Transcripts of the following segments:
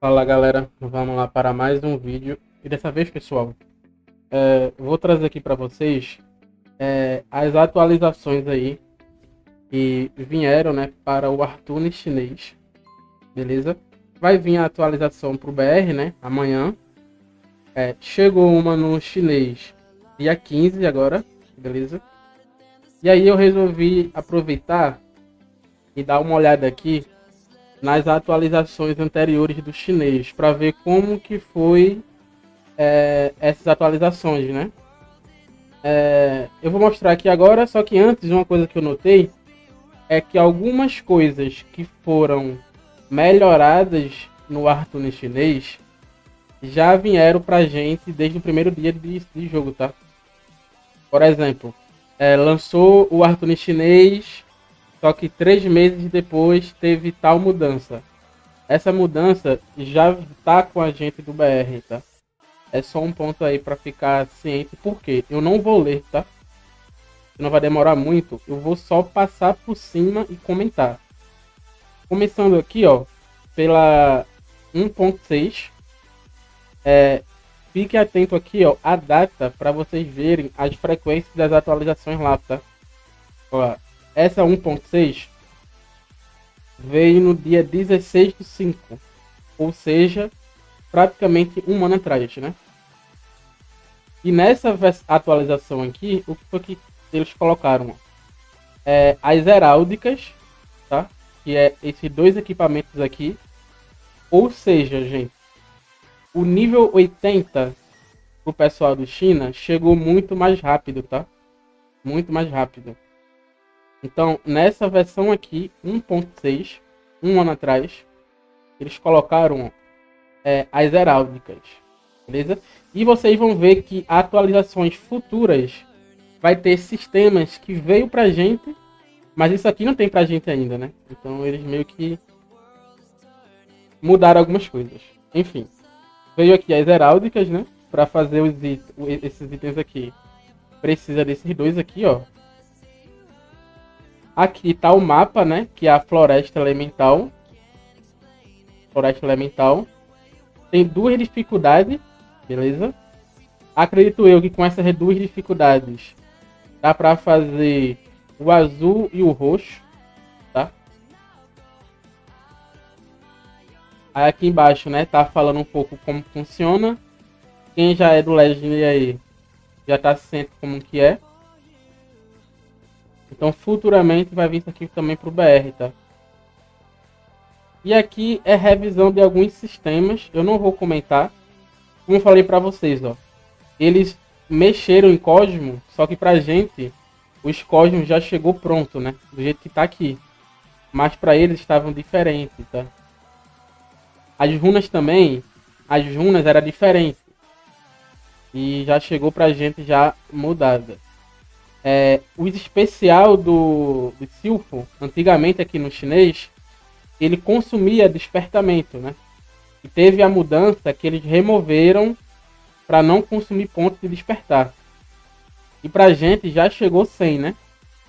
Fala galera, vamos lá para mais um vídeo. E dessa vez, pessoal, vou trazer aqui para vocês as atualizações aí que vieram, né, para o Artune chinês, beleza? Vai vir a atualização para o BR, né, amanhã. Chegou uma no chinês dia 15 agora, beleza? E aí eu resolvi aproveitar e dar uma olhada aqui nas atualizações anteriores do chinês para ver como que foi essas atualizações, né? Eu vou mostrar aqui agora, só que antes, uma coisa que eu notei é que algumas coisas que foram melhoradas no Artune chinês já vieram pra gente desde o primeiro dia de jogo, tá? Por exemplo, lançou o Artune chinês, só que 3 meses depois teve tal mudança. Essa mudança já tá com a gente do BR, tá? É só um ponto aí para ficar ciente, porque eu não vou ler, tá? Não vai demorar muito, eu vou só passar por cima e comentar. Começando aqui, ó, pela 1.6. Fique atento aqui, ó, a data para vocês verem as frequências das atualizações lá, tá? Ó, essa 1.6 veio no dia 16/5, ou seja, praticamente um ano atrás, né? E nessa atualização aqui, o que foi que eles colocaram? As heráldicas, tá? Que é esses dois equipamentos aqui. Ou seja, gente, o nível 80 pro pessoal do China chegou muito mais rápido, tá? Muito mais rápido. Então, nessa versão aqui, 1.6, um ano atrás, eles colocaram as heráldicas, beleza? E vocês vão ver que atualizações futuras vai ter sistemas que veio pra gente, mas isso aqui não tem pra gente ainda, né? Então eles meio que mudaram algumas coisas. Enfim, veio aqui as heráldicas, né? Pra fazer esses itens aqui, precisa desses dois aqui, ó. Aqui tá o mapa, né? Que é a Floresta Elemental. Floresta Elemental. Tem 2 dificuldades, beleza? Acredito eu que com essas 2 dificuldades dá pra fazer o azul e o roxo, tá? Aí aqui embaixo, né, tá falando um pouco como funciona. Quem já é do Legend aí já tá ciente como que é. Então futuramente vai vir isso aqui também pro BR, tá? E aqui é revisão de alguns sistemas, eu não vou comentar. Como eu falei pra vocês, ó. Eles mexeram em Cosmo, só que pra gente, os Cosmos já chegou pronto, né? Do jeito que tá aqui. Mas pra eles estavam diferentes, tá? As runas também, as runas eram diferentes. E já chegou pra gente já mudada. O especial do Silfo, antigamente aqui no chinês, ele consumia despertamento, né? E teve a mudança que eles removeram para não consumir pontos de despertar. E pra gente já chegou 100, né?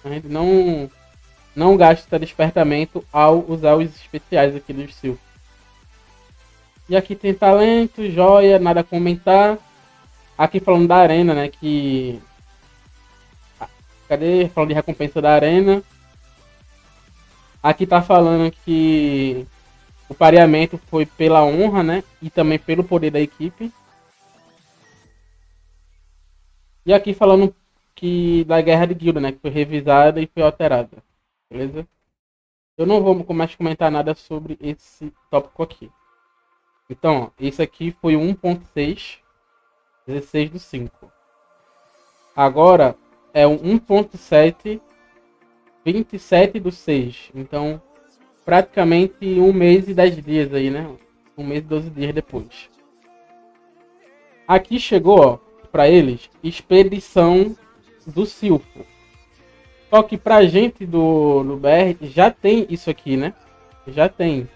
A gente não gasta despertamento ao usar os especiais aqui do Silfo. E aqui tem talento, joia, nada a comentar. Aqui falando da arena, né? Que... Cadê? Falando de recompensa da arena. Aqui tá falando que o pareamento foi pela honra, né? E também pelo poder da equipe. E aqui falando que da guerra de guilda, né? Que foi revisada e foi alterada. Beleza? Eu não vou mais comentar nada sobre esse tópico aqui. Então, ó, esse aqui foi o 1.6, 16/5. Agora é o 1.7, 27/6. Então, praticamente 1 mês e 10 dias aí, né? 1 mês e 12 dias depois. Aqui chegou, ó, pra eles, expedição do Silfo. Só que pra gente do BR já tem isso aqui, né? Já tem.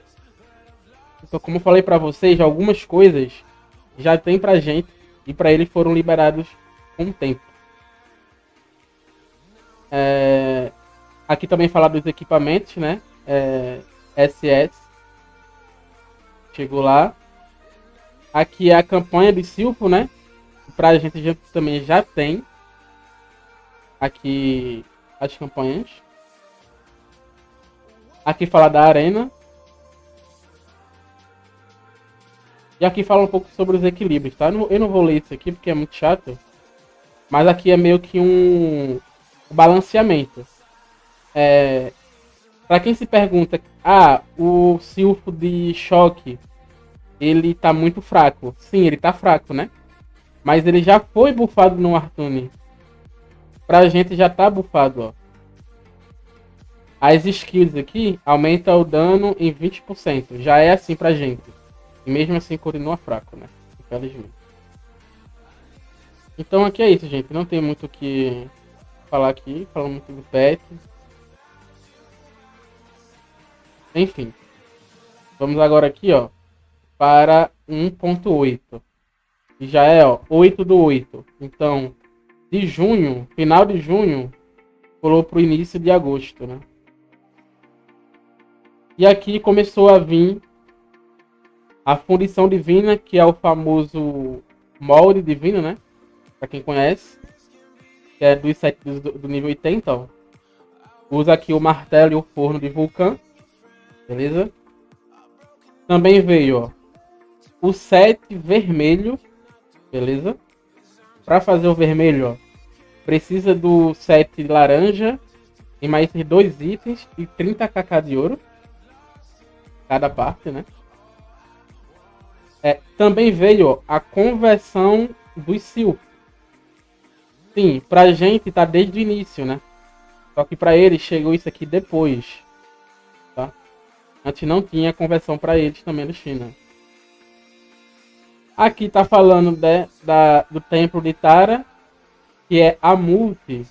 Então, como eu falei pra vocês, algumas coisas já tem pra gente e pra eles foram liberados com o tempo. Aqui também fala dos equipamentos, né? SS. Chegou lá. Aqui é a campanha de Silfo, né? Pra gente também já tem. Aqui as campanhas. Aqui fala da arena. E aqui fala um pouco sobre os equilíbrios, tá? Eu não vou ler isso aqui porque é muito chato. Mas aqui é meio que um balanceamento. Pra quem se pergunta, o Silfo de choque, ele tá muito fraco. Sim, ele tá fraco, né? Mas ele já foi bufado no Artune. Pra gente já tá bufado, ó. As skills aqui aumenta o dano em 20%. Já é assim pra gente. E mesmo assim continua fraco, né? Infelizmente. Então aqui é isso, gente. Não tem muito o que falar aqui. Falando muito do pet. Enfim. Vamos agora aqui, ó. Para 1.8. E já é, ó. 8/8. Então, de junho, final de junho, pulou pro início de agosto, né? E aqui começou a vir a fundição divina, que é o famoso molde divino, né? Pra quem conhece. Que é dos sets do nível 80, ó. Usa aqui o martelo e o forno de Vulcan. Beleza? Também veio, ó, o set vermelho. Beleza? Pra fazer o vermelho, ó, precisa do set laranja e mais esses 2 itens e 30 kk de ouro. Cada parte, né? Também veio, ó, a conversão dos silfos. Sim, pra gente tá desde o início, né? Só que pra eles chegou isso aqui depois. Tá? Antes não tinha conversão pra eles também da China. Aqui tá falando do templo de Tara, que é a multi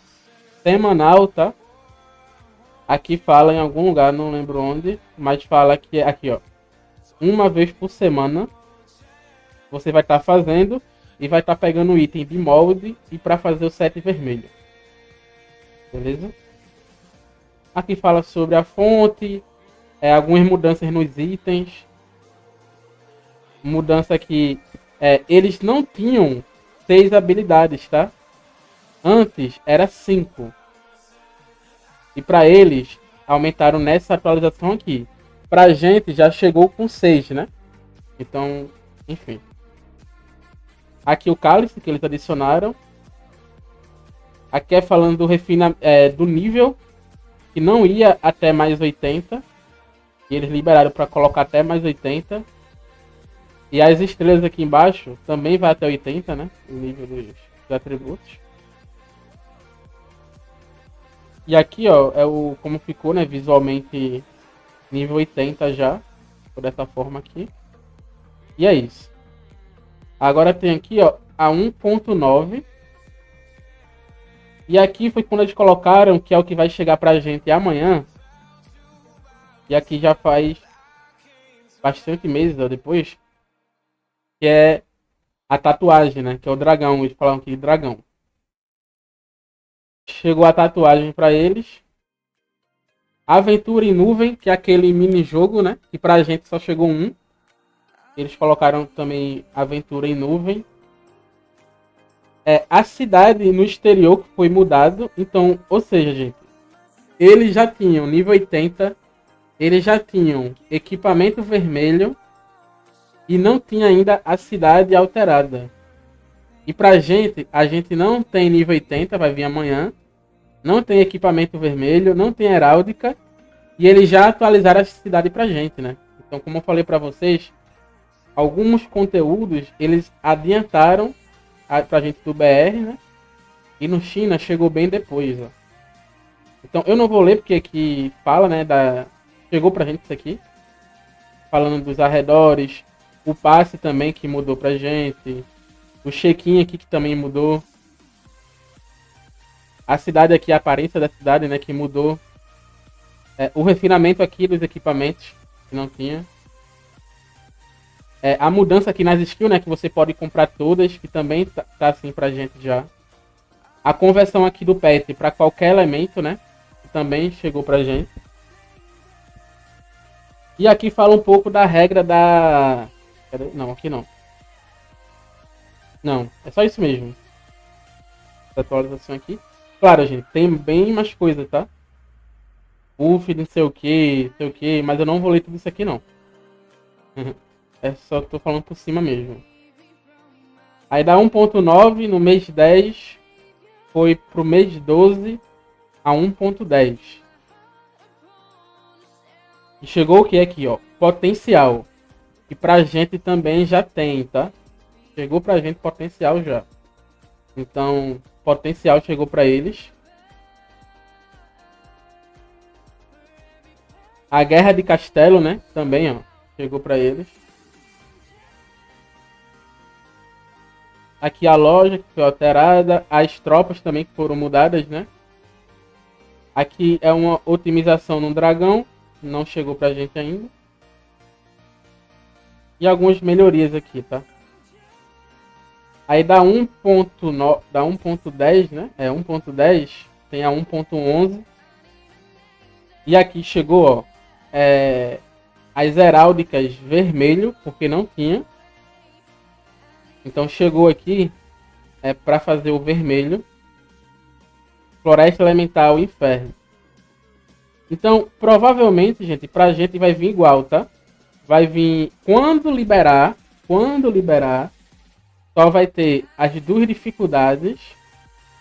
semanal, tá? Aqui fala em algum lugar, não lembro onde, mas fala que é aqui, ó. Uma vez por semana você vai estar fazendo e vai estar pegando o item de molde e para fazer o set vermelho. Beleza? Aqui fala sobre a fonte, algumas mudanças nos itens. Mudança que eles não tinham 6 habilidades, tá? Antes era 5. E para eles aumentaram nessa atualização aqui. Pra gente já chegou com 6, né? Então, enfim. Aqui o cálice que eles adicionaram. Aqui é falando do do nível, que não ia até mais 80. E eles liberaram para colocar até mais 80. E as estrelas aqui embaixo também vai até 80, né? O nível dos atributos. E aqui, ó, como ficou, né? Visualmente nível 80 já. Por dessa forma aqui. E é isso. Agora tem aqui, ó, a 1.9. E aqui foi quando eles colocaram que é o que vai chegar pra gente amanhã. E aqui já faz bastante meses, ó, depois. Que é a tatuagem, né? Que é o dragão. Eles falaram aqui de dragão. Chegou a tatuagem pra eles. Aventura em nuvem, que é aquele mini-jogo, né? Que pra gente só chegou um. Eles colocaram também aventura em nuvem. A cidade no exterior que foi mudado. Então, ou seja, gente, eles já tinham nível 80. Eles já tinham equipamento vermelho. E não tinha ainda a cidade alterada. E pra gente, a gente não tem nível 80, vai vir amanhã. Não tem equipamento vermelho, não tem heráldica. E eles já atualizaram a cidade pra gente, né? Então, como eu falei pra vocês, alguns conteúdos eles adiantaram pra gente do BR, né? E no China chegou bem depois, ó. Então eu não vou ler porque aqui fala, né? Chegou pra gente isso aqui. Falando dos arredores. O passe também que mudou pra gente. O check-in aqui que também mudou. A cidade aqui, a aparência da cidade, né? Que mudou. O refinamento aqui dos equipamentos. Que não tinha. A mudança aqui nas skills, né? Que você pode comprar todas. Que também tá assim pra gente já. A conversão aqui do pet para qualquer elemento, né? Também chegou pra gente. E aqui fala um pouco da regra da... Não, aqui não. Não, é só isso mesmo. Essa atualização aqui. Claro, gente, tem bem mais coisa, tá? Buff, não sei o que, mas eu não vou ler tudo isso aqui, não. É só tô falando por cima mesmo. Aí dá 1.9 no mês 10, foi pro mês 12 a 1.10. E chegou o que aqui, ó? Potencial. Que pra gente também já tem, tá? Chegou pra gente potencial já. Então, potencial chegou pra eles. A Guerra de Castelo, né? Também, ó. Chegou pra eles. Aqui a loja que foi alterada. As tropas também que foram mudadas, né? Aqui é uma otimização no dragão. Não chegou pra gente ainda. E algumas melhorias aqui, tá? Aí dá 1.9, dá 1.10, né? É 1.10, tem a 1.11. E aqui chegou, ó, as heráldicas vermelho, porque não tinha. Então chegou aqui para fazer o vermelho. Floresta Elemental Inferno. Então, provavelmente, gente, pra gente vai vir igual, tá? Vai vir quando liberar, só vai ter as duas dificuldades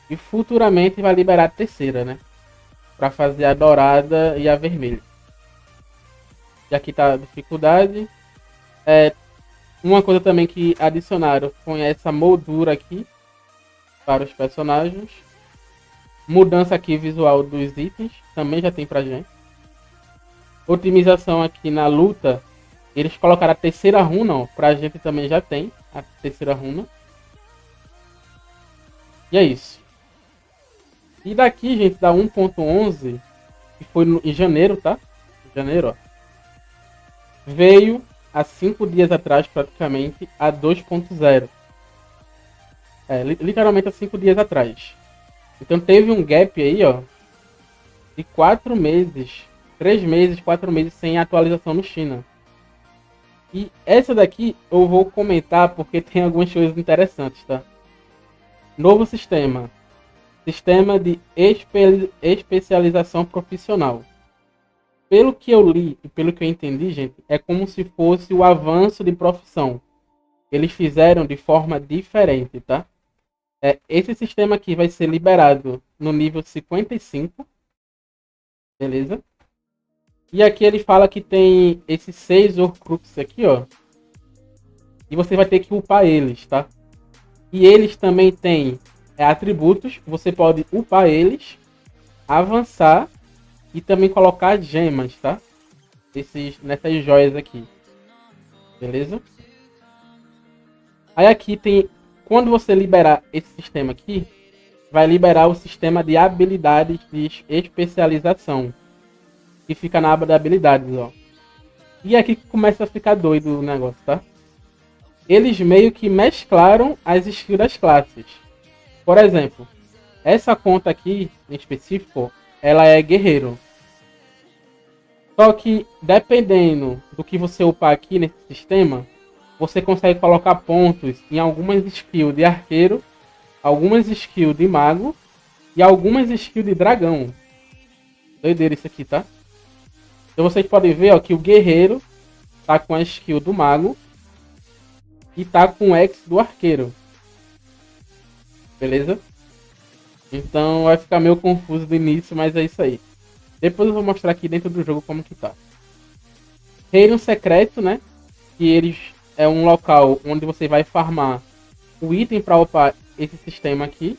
e futuramente vai liberar a terceira, né? Pra fazer a dourada e a vermelha. E aqui tá a dificuldade. Uma coisa também que adicionaram foi essa moldura aqui para os personagens. Mudança aqui visual dos itens, também já tem pra gente. Otimização aqui na luta, eles colocaram a terceira runa, ó, pra gente também já tem a terceira runa. E é isso. E daqui, gente, da 1.11, que foi em janeiro, tá? Em janeiro, ó. Veio há 5 dias atrás, praticamente, a 2.0. Literalmente há 5 dias atrás. Então teve um gap aí, ó, de 4 meses, 3 meses, 4 meses sem atualização no China. E essa daqui eu vou comentar porque tem algumas coisas interessantes, tá? Novo sistema. Sistema de especialização profissional. Pelo que eu li e pelo que eu entendi, gente, é como se fosse o avanço de profissão. Eles fizeram de forma diferente, tá? Esse sistema aqui vai ser liberado no nível 55. Beleza? E aqui ele fala que tem esses 6 Horcruxes aqui, ó. E você vai ter que upar eles, tá? E eles também têm atributos. Você pode upar eles, avançar e também colocar gemas, tá? Nessas joias aqui. Beleza? Aí aqui tem... Quando você liberar esse sistema aqui, vai liberar o sistema de habilidades de especialização. Que fica na aba de habilidades, ó. E aqui que começa a ficar doido o negócio, tá? Eles meio que mesclaram as skills das classes. Por exemplo, essa conta aqui, em específico, ela é guerreiro. Só que, dependendo do que você upar aqui nesse sistema, você consegue colocar pontos em algumas skills de arqueiro, algumas skills de mago e algumas skills de dragão. Doideira isso aqui, tá? Então vocês podem ver, ó, que o guerreiro tá com a skill do mago e tá com o X do arqueiro. Beleza? Então vai ficar meio confuso do início, mas é isso aí. Depois eu vou mostrar aqui dentro do jogo como que tá. Reino secreto, né? Que eles é um local onde você vai farmar o item para upar esse sistema aqui.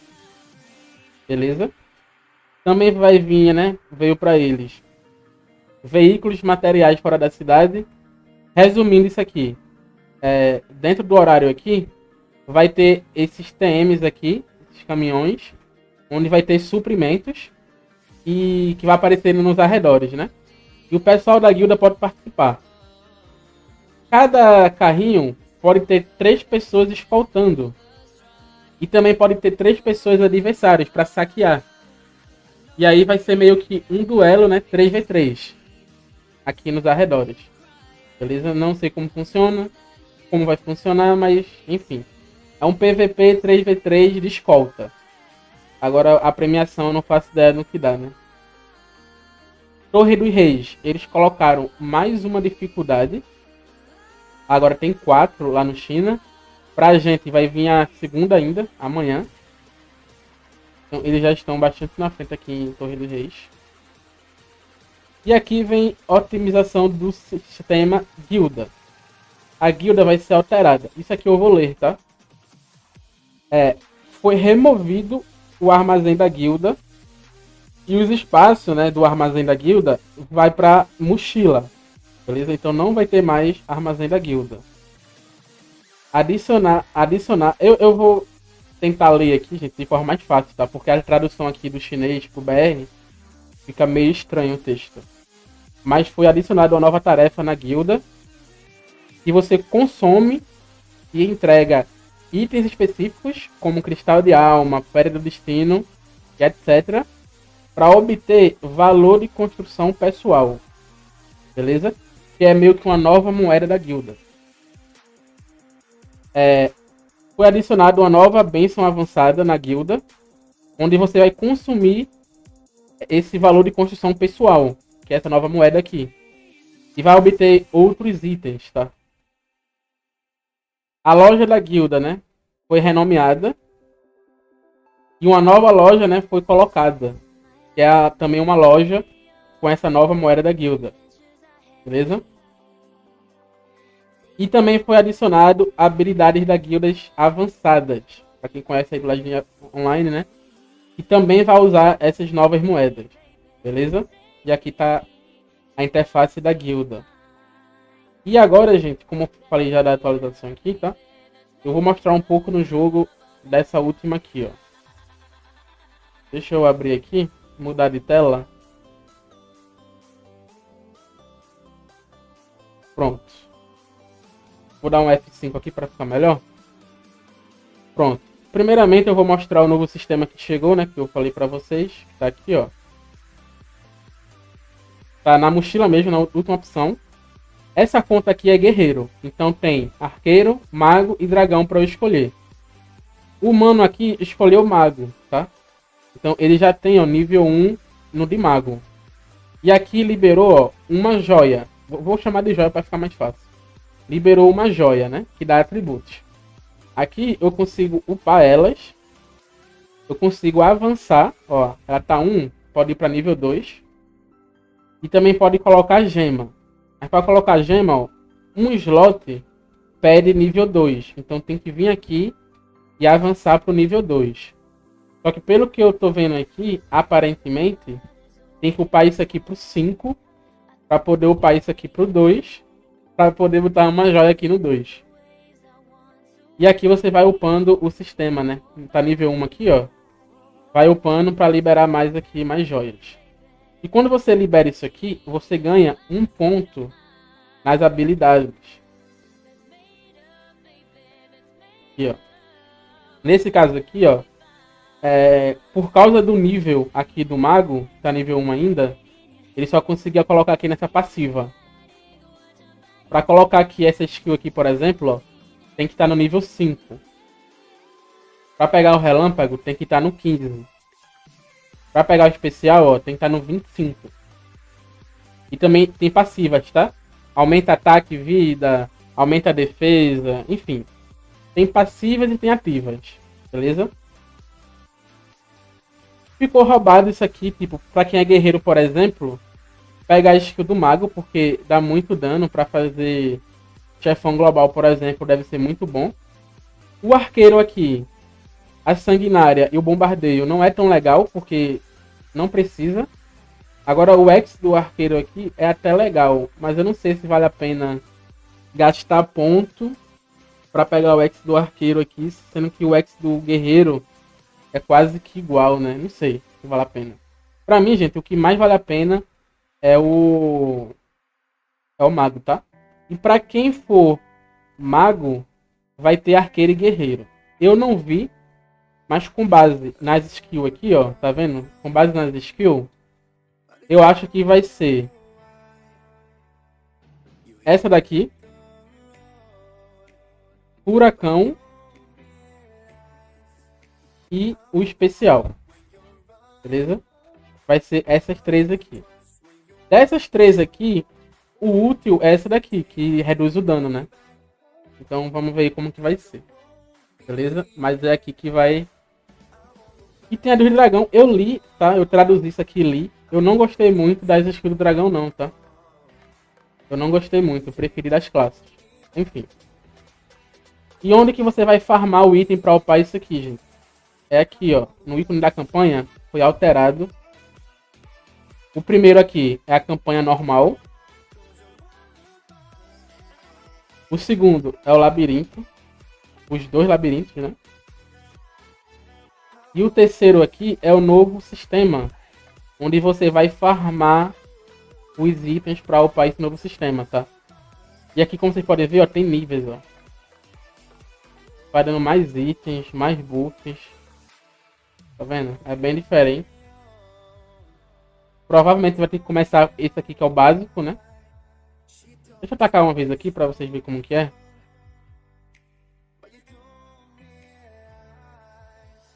Beleza? Também vai vir, né? Veio para eles veículos materiais fora da cidade. Resumindo isso aqui, dentro do horário aqui, vai ter esses TMs aqui, esses caminhões, onde vai ter suprimentos e que vai aparecer nos arredores, né? E o pessoal da guilda pode participar. Cada carrinho pode ter 3 pessoas escoltando. E também pode ter 3 pessoas adversárias para saquear. E aí vai ser meio que um duelo, né? 3v3. Aqui nos arredores. Beleza? Não sei como funciona. Como vai funcionar, mas enfim. É um PVP 3v3 de escolta. Agora a premiação eu não faço ideia do que dá, né? Torre dos Reis. Eles colocaram mais uma dificuldade. Agora tem 4 lá no China. Pra gente vai vir a segunda ainda, amanhã. Então eles já estão bastante na frente aqui em Torre dos Reis. E aqui vem otimização do sistema guilda. A guilda vai ser alterada. Isso aqui eu vou ler, tá? Foi removido o armazém da guilda. E os espaços, né, do armazém da guilda vai para mochila. Beleza? Então não vai ter mais armazém da guilda. Adicionar. Eu vou tentar ler aqui, gente, de forma mais fácil, tá? Porque a tradução aqui do chinês pro BR fica meio estranho o texto. Mas foi adicionada uma nova tarefa na guilda. E você consome e entrega itens específicos, como cristal de alma, pedra do destino, etc. Para obter valor de construção pessoal. Beleza? Que é meio que uma nova moeda da guilda. Foi adicionada uma nova bênção avançada na guilda, onde você vai consumir esse valor de construção pessoal, que é essa nova moeda aqui. E vai obter outros itens, tá? A loja da guilda, né, foi renomeada. E uma nova loja, né, foi colocada. Que é também uma loja com essa nova moeda da guilda. Beleza? E também foi adicionado habilidades da guildas avançadas. Para quem conhece a duelagem online, né? E também vai usar essas novas moedas. Beleza? E aqui tá a interface da guilda. E agora, gente, como eu falei já da atualização aqui, tá? Eu vou mostrar um pouco no jogo dessa última aqui, ó. Deixa eu abrir aqui, mudar de tela. Pronto. Vou dar um F5 aqui para ficar melhor. Pronto. Primeiramente eu vou mostrar o novo sistema que chegou, né? Que eu falei para vocês. Que tá aqui, ó. Tá na mochila mesmo, na última opção. Essa conta aqui é guerreiro. Então tem arqueiro, mago e dragão para eu escolher. O mano aqui escolheu mago, tá? Então ele já tem, ó, nível 1 no de mago. E aqui liberou, ó, uma joia. Vou chamar de joia para ficar mais fácil. Liberou uma joia, né? Que dá atributos. Aqui eu consigo upar elas. Eu consigo avançar. Ó, ela tá 1, pode ir para nível 2. E também pode colocar gema. Mas para colocar gema, ó, um slot pede nível 2. Então tem que vir aqui e avançar para o nível 2. Só que pelo que eu tô vendo aqui, aparentemente, tem que upar isso aqui pro 5. Para poder upar isso aqui pro 2. Para poder botar uma joia aqui no 2. E aqui você vai upando o sistema, né? Tá nível 1 aqui, ó. Vai upando para liberar mais aqui, mais joias. E quando você libera isso aqui, você ganha um ponto nas habilidades. Aqui, ó. Nesse caso aqui, ó. Por causa do nível aqui do mago, tá nível 1 ainda, ele só conseguia colocar aqui nessa passiva. Para colocar aqui essa skill aqui, por exemplo, ó, tem que estar no nível 5. Para pegar o relâmpago, tem que estar no 15. Para pegar o especial, ó, tem que estar no 25. E também tem passivas, tá? Aumenta ataque, vida, aumenta a defesa, enfim. Tem passivas e tem ativas, beleza? Ficou roubado isso aqui, tipo, pra quem é guerreiro, por exemplo, pega a skill do mago, porque dá muito dano pra fazer chefão global, por exemplo, deve ser muito bom. O arqueiro aqui, a sanguinária e o bombardeio não é tão legal, porque não precisa. Agora o X do arqueiro aqui é até legal, mas eu não sei se vale a pena gastar ponto pra pegar o X do arqueiro aqui, sendo que o X do guerreiro é quase que igual, né? Não sei se vale a pena. Pra mim, gente, o que mais vale a pena é o mago, tá? E pra quem for mago, vai ter arqueiro e guerreiro. Eu não vi Mas com base nas skills aqui, ó, tá vendo? Com base nas skills, eu acho que vai ser essa daqui, furacão e o especial, beleza? Vai ser essas três aqui. Dessas três aqui, o útil é essa daqui, que reduz o dano, né? Então vamos ver como que vai ser, beleza? Mas é aqui que vai... E tem a do dragão, eu li, tá? Eu traduzi isso aqui e li. Eu não gostei muito das skills do dragão não, tá? Eu não gostei muito, eu preferi das classes. Enfim. E onde que você vai farmar o item para upar isso aqui, gente? É aqui, ó. No ícone da campanha, foi alterado. O primeiro aqui é a campanha normal. O segundo é o labirinto. Os dois labirintos, né? E o terceiro aqui é o novo sistema. Onde você vai farmar os itens para upar esse novo sistema, tá? E aqui, como vocês podem ver, ó, tem níveis, ó. Vai dando mais itens, mais buffs. Tá vendo? É bem diferente. Provavelmente vai ter que começar esse aqui que é o básico, né? Deixa eu tacar uma vez aqui pra vocês verem como que é.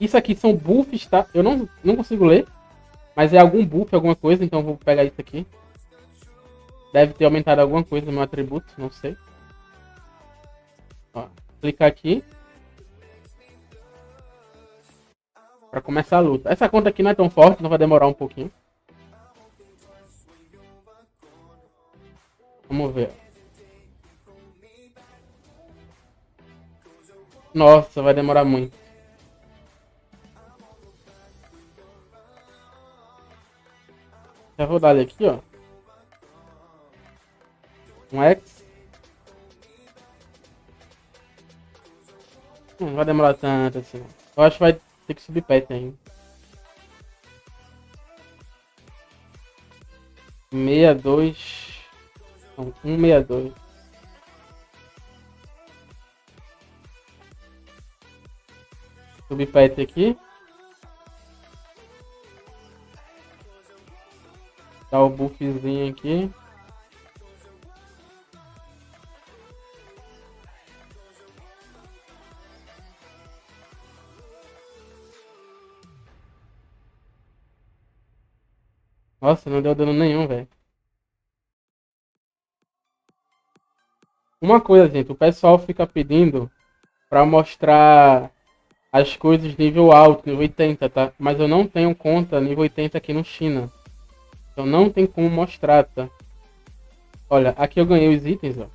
Isso aqui são buffs, tá? Eu não consigo ler. Mas é algum buff, alguma coisa. Então eu vou pegar isso aqui. Deve ter aumentado alguma coisa no meu atributo, não sei. Ó, clicar aqui. Pra começar a luta. Essa conta aqui não é tão forte, não vai demorar um pouquinho. Vamos ver. Nossa, vai demorar muito. Já vou dar ele aqui, ó. Um X. Não vai demorar tanto assim. Eu acho que vai ter que subir pet ainda. 62. Não, 162. Subir pet aqui. Dá o buffzinho aqui. Nossa, não deu dano nenhum, velho. Uma coisa, gente, o pessoal fica pedindo pra mostrar as coisas nível alto, nível 80, tá? Mas eu não tenho conta nível 80 aqui no China. Então não tem como mostrar, tá? Olha, aqui eu ganhei os itens, ó.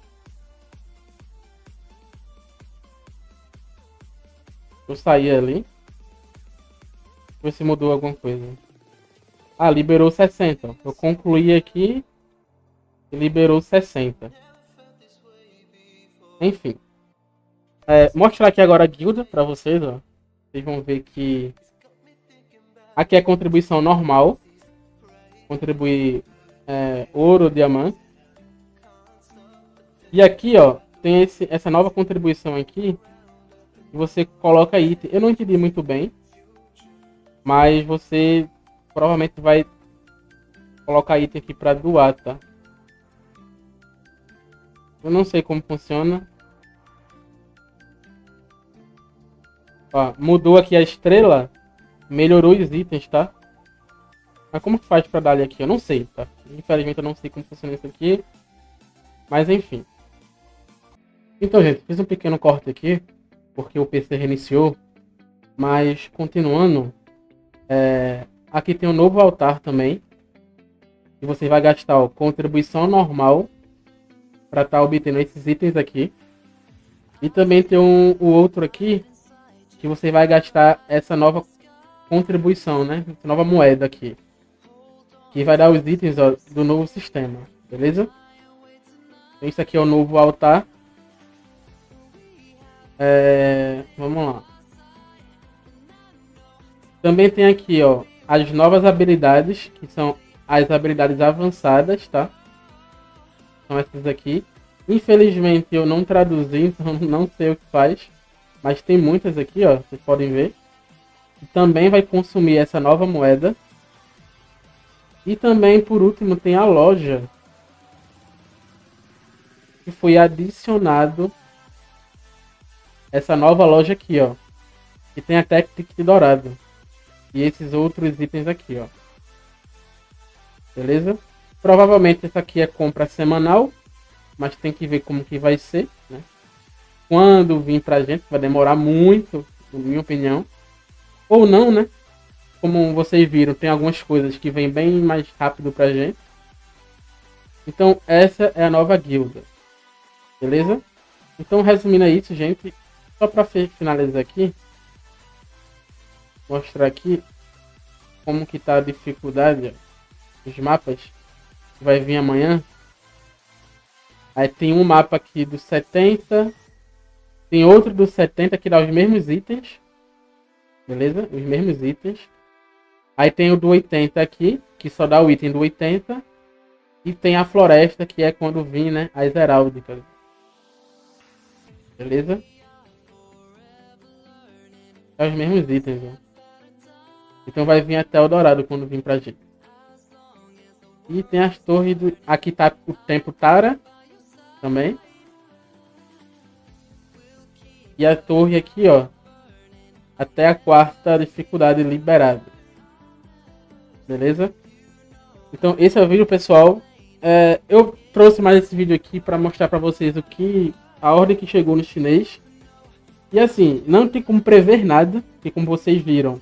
Eu saí ali. Deixa eu ver se mudou alguma coisa. Ah, liberou 60. Ó. Eu concluí aqui e liberou 60. Enfim. Mostrar aqui agora a guilda pra vocês, ó. Vocês vão ver que aqui é contribuição normal. Contribuir ouro, diamante. E aqui, ó, tem essa nova contribuição aqui. Que você coloca item. Eu não entendi muito bem. Mas você provavelmente vai colocar item aqui pra doar, tá? Eu não sei como funciona. Ó, mudou aqui a estrela. Melhorou os itens, tá? Mas como que faz pra dar ali aqui? Eu não sei, tá? Infelizmente eu não sei como funciona isso aqui. Mas enfim. Então, gente, fiz um pequeno corte aqui. Porque o PC reiniciou. Mas, continuando. Aqui tem um novo altar também. E você vai gastar, ó, contribuição normal. Pra estar obtendo esses itens aqui. E também tem o outro aqui. Que você vai gastar essa nova contribuição, né? Essa nova moeda aqui. Que vai dar os itens, ó, do novo sistema. Beleza? Então, isso aqui é o novo altar. Vamos lá. Também tem aqui, ó, as novas habilidades, que são as habilidades avançadas, tá? São essas aqui. Infelizmente eu não traduzi, então não sei o que faz. Mas tem muitas aqui, ó, vocês podem ver. também vai consumir essa nova moeda. E também, por último, tem a loja, que foi adicionado essa nova loja aqui, ó, que tem até ticket dourado e esses outros itens aqui, ó. Beleza? Provavelmente essa aqui é compra semanal, mas tem que ver como que vai ser, né? Quando vir pra gente, vai demorar muito, na minha opinião. Ou não, né? Como vocês viram, tem algumas coisas que vêm bem mais rápido pra gente. Então essa é a nova guilda. Beleza? Então resumindo isso, gente. Só pra finalizar aqui. Mostrar aqui como que tá a dificuldade dos mapas. Que vai vir amanhã. Aí tem um mapa aqui do 70. Tem outro do 70 que dá os mesmos itens. Beleza? Os mesmos itens. Aí tem o do 80 aqui, que só dá o item do 80. E tem a floresta, que é quando vir, né, as heráldicas. Beleza? É os mesmos itens, né? Então vai vir até o dourado quando vir pra gente. E tem as torres do... Aqui tá o tempo Tara. Também. E a torre aqui, ó. Até a quarta dificuldade liberada. Beleza? Então esse é o vídeo, pessoal. Eu trouxe mais esse vídeo aqui para mostrar para vocês o que a ordem que chegou no chinês. E assim, não tem como prever nada, porque como vocês viram,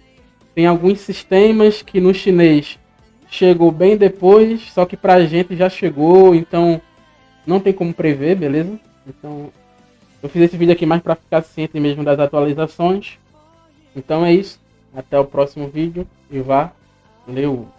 tem alguns sistemas que no chinês chegou bem depois, só que pra gente já chegou, então não tem como prever, beleza? Então eu fiz esse vídeo aqui mais para ficar ciente mesmo das atualizações. Então é isso, até o próximo vídeo e valeu!